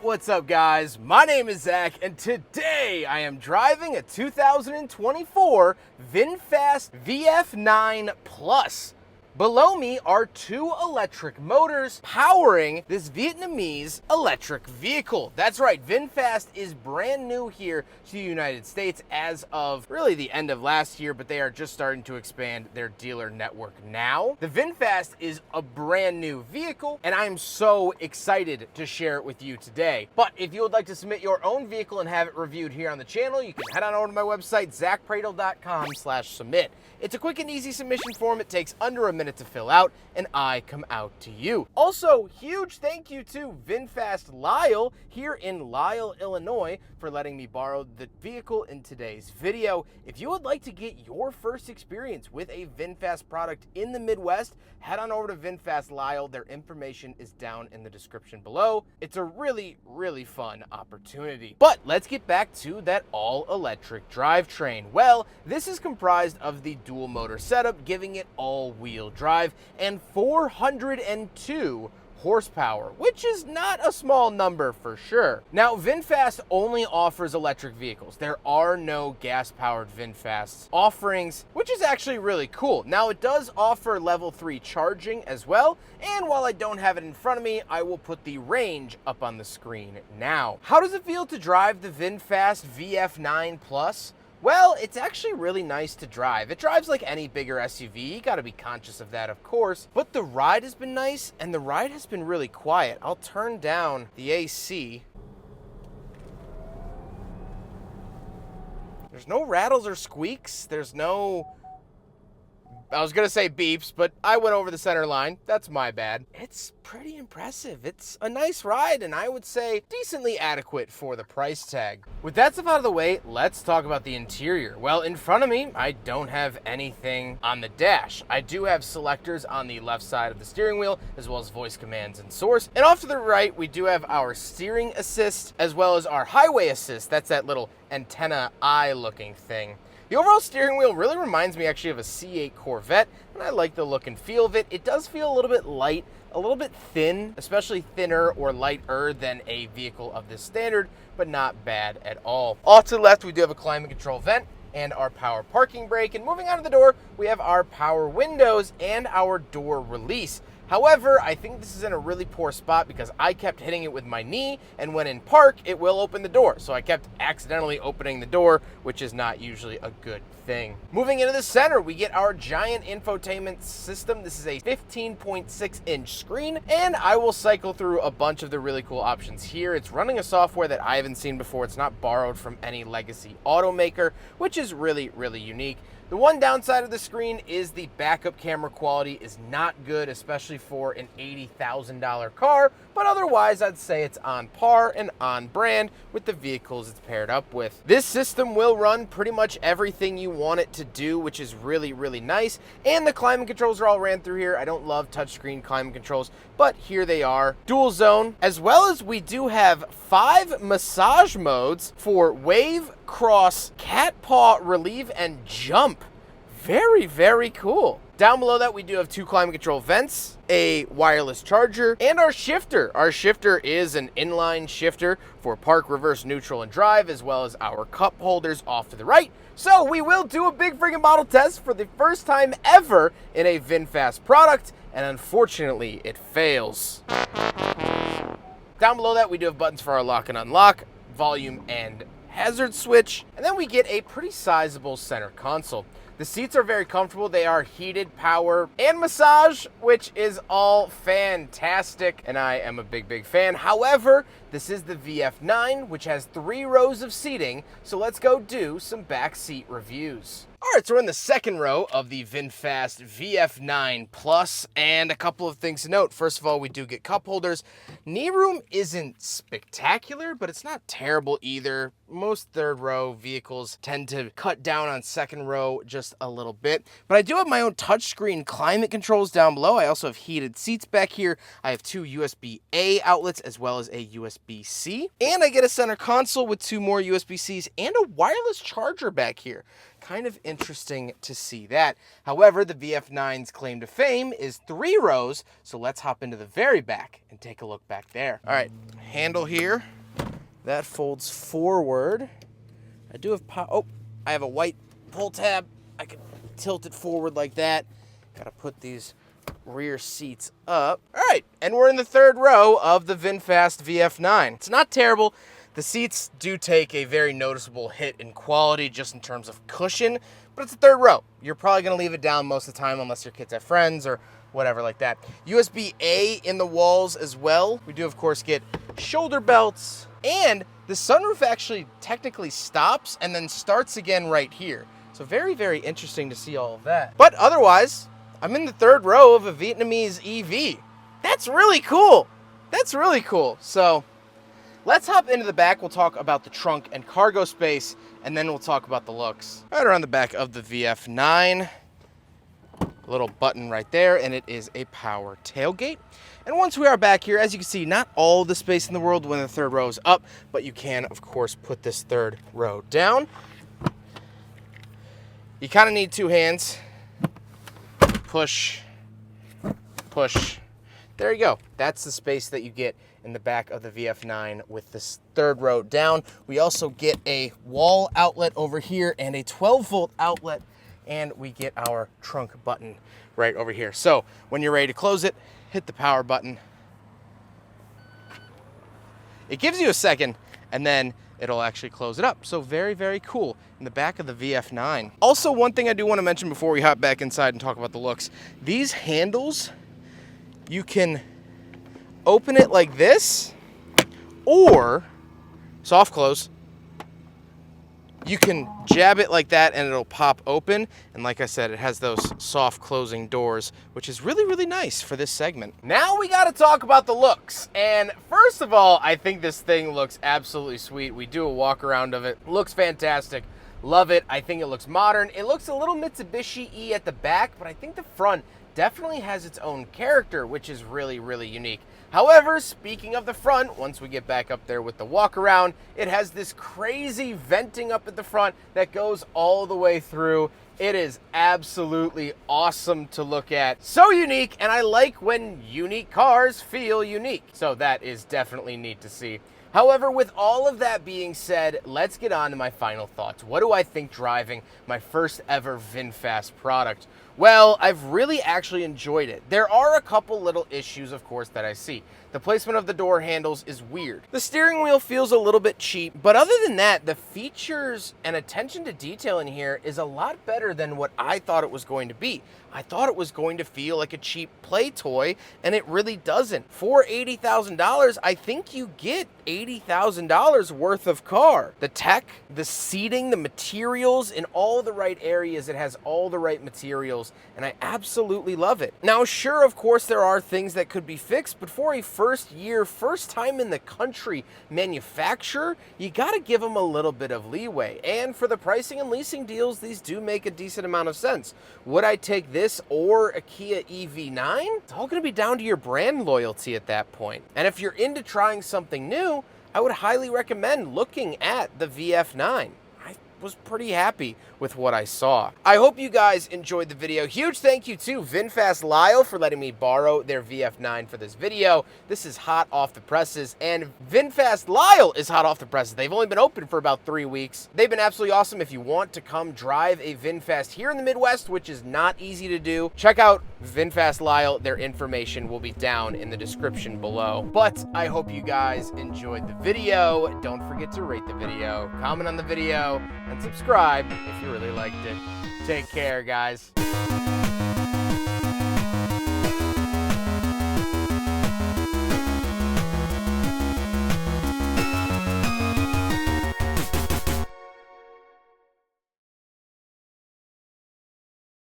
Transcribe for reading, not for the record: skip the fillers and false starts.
What's up, guys? My name is Zach, and today I am driving a 2024 Vinfast VF9 Plus. Below me are two electric motors powering this Vietnamese electric vehicle. That's right, Vinfast is brand new here to the United States as of really the end of last year, but they are just starting to expand their dealer network now. The Vinfast is a brand new vehicle, and I'm so excited to share it with you today. But if you would like to submit your own vehicle and have it reviewed here on the channel, you can head on over to my website, zackpradel.com/submit. It's a quick and easy submission form. It takes under a minute to fill out, and I come out to you. Also, huge thank you to Vinfast Lyle here in Lyle, Illinois, for letting me borrow the vehicle in today's video. If you would like to get your first experience with a Vinfast product in the Midwest, head on over to Vinfast Lyle. Their information is down in the description below. It's a really, really fun opportunity. But let's get back to that all-electric drivetrain. Well, this is comprised of the dual motor setup, giving it all-wheel drive and 402 horsepower, which is not a small number for sure. Now, Vinfast only offers electric vehicles. There are no gas-powered Vinfast offerings, which is actually really cool. Now, it does offer level 3 charging as well, and while I don't have it in front of me, I will put the range up on the screen now. How does it feel to drive the Vinfast VF9 Plus? Well, it's actually really nice to drive. It drives like any bigger SUV. You gotta be conscious of that, of course. But the ride has been nice, and the ride has been really quiet. I'll turn down the AC. There's no rattles or squeaks. There's no... I was gonna say beeps, but I went over the center line. That's my bad. It's pretty impressive. It's a nice ride, and I would say decently adequate for the price tag. With that stuff out of the way, let's talk about the interior. Well, in front of me, I don't have anything on the dash. I do have selectors on the left side of the steering wheel, as well as voice commands and source. And off to the right, we do have our steering assist, as well as our highway assist. That's that little antenna eye looking thing. The overall steering wheel really reminds me actually of a C8 Corvette, and I like the look and feel of it. It does feel a little bit light, a little bit thin, especially thinner or lighter than a vehicle of this standard, but not bad at all. Off to the left, we do have a climate control vent and our power parking brake, and moving out of the door, we have our power windows and our door release. However, I think this is in a really poor spot because I kept hitting it with my knee, and when in park, it will open the door. So I kept accidentally opening the door, which is not usually a good thing. Moving into the center, we get our giant infotainment system. This is a 15.6-inch screen, and I will cycle through a bunch of the really cool options here. It's running a software that I haven't seen before. It's not borrowed from any legacy automaker, which is really, really unique. The one downside of the screen is the backup camera quality is not good, especially for an $80,000 car, but otherwise I'd say it's on par and on brand with the vehicles it's paired up with. This system will run pretty much everything you want it to do, which is really, really nice, and the climate controls are all ran through here. I don't love touchscreen climate controls, but here they are. Dual zone, as well as we do have 5 massage modes for wave, cross, cat paw, relieve, and jump. Very, very cool. Down below that, we do have 2 climate control vents, a wireless charger, and our shifter. Our shifter is an inline shifter for park, reverse, neutral, and drive, as well as our cup holders off to the right. So we will do a big friggin' model test for the first time ever in a Vinfast product, and unfortunately, it fails. Down below that, we do have buttons for our lock and unlock, volume and hazard switch, and then we get a pretty sizable center console. The seats are very comfortable. They are heated, power, and massage, which is all fantastic, and I am a big, big fan. However, this is the VF9, which has 3 rows of seating, so let's go do some back seat reviews. All right, so we're in the second row of the Vinfast VF9 Plus, and a couple of things to note. First of all, we do get cup holders. Knee room isn't spectacular, but it's not terrible either. Most third row vehicles tend to cut down on second row just a little bit, but I do have my own touchscreen climate controls down below. I also have heated seats back here. I have 2 USB-A outlets as well as a USB-C, and I get a center console with 2 more USB-Cs and a wireless charger back here. Kind of interesting to see that. However, the VF9's claim to fame is 3 rows, so let's hop into the very back and take a look back there. All right, handle here. That folds forward. I do have I have a white pull tab. I can tilt it forward like that. Gotta put these rear seats up. All right, and we're in the third row of the Vinfast VF9. It's not terrible. The seats do take a very noticeable hit in quality just in terms of cushion, but it's the third row. You're probably gonna leave it down most of the time unless your kids have friends or whatever like that. USB-A in the walls as well. We do, of course, get shoulder belts, and the sunroof actually technically stops and then starts again right here. So very, very interesting to see all of that. But otherwise, I'm in the third row of a Vietnamese EV. That's really cool. That's really cool. So let's hop into the back. We'll talk about the trunk and cargo space, and then we'll talk about the looks. Right around the back of the VF9, a little button right there, and it is a power tailgate. And once we are back here, as you can see, not all the space in the world when the third row is up, but you can, of course, put this third row down. You kind of need two hands. Push, push. There you go. That's the space that you get in the back of the VF9 with this third row down. We also get a wall outlet over here and a 12-volt outlet, and we get our trunk button right over here. So when you're ready to close it, hit the power button. It gives you a second, and then it'll actually close it up. So very, very cool in the back of the VF9. Also, one thing I do want to mention before we hop back inside and talk about the looks, these handles, you can open it like this, or soft close. You can jab it like that and it'll pop open. And like I said, it has those soft closing doors, which is really, really nice for this segment. Now we gotta talk about the looks. And first of all, I think this thing looks absolutely sweet. We do a walk around of it. Looks fantastic. Love it. I think it looks modern. It looks a little Mitsubishi-y at the back, but I think the front definitely has its own character, which is really, really unique. However, speaking of the front, once we get back up there with the walk around, it has this crazy venting up at the front that goes all the way through. It is absolutely awesome to look at. So unique, and I like when unique cars feel unique. So that is definitely neat to see. However, with all of that being said, let's get on to my final thoughts. What do I think driving my first ever VinFast product? Well, I've really actually enjoyed it. There are a couple little issues, of course, that I see. The placement of the door handles is weird. The steering wheel feels a little bit cheap, but other than that, the features and attention to detail in here is a lot better than what I thought it was going to be. I thought it was going to feel like a cheap play toy, and it really doesn't. For $80,000, I think you get $80,000 worth of car. The tech, the seating, the materials, in all the right areas, it has all the right materials, and I absolutely love it. Now, sure, of course, there are things that could be fixed, but for a first time in the country manufacturer, you gotta give them a little bit of leeway. And for the pricing and leasing deals, these do make a decent amount of sense. Would I take this or a Kia EV9? It's all gonna be down to your brand loyalty at that point. And if you're into trying something new, I would highly recommend looking at the VF9. Was pretty happy with what I saw. I hope you guys enjoyed the video. Huge thank you to Vinfast Lyle for letting me borrow their VF9 for this video. This is hot off the presses, and Vinfast Lyle is hot off the presses. They've only been open for about 3 weeks. They've been absolutely awesome. If you want to come drive a Vinfast here in the Midwest, which is not easy to do, check out Vinfast Lyle. Their information will be down in the description below. But I hope you guys enjoyed the video. Don't forget to rate the video, comment on the video, and subscribe if you really liked it. Take care, guys.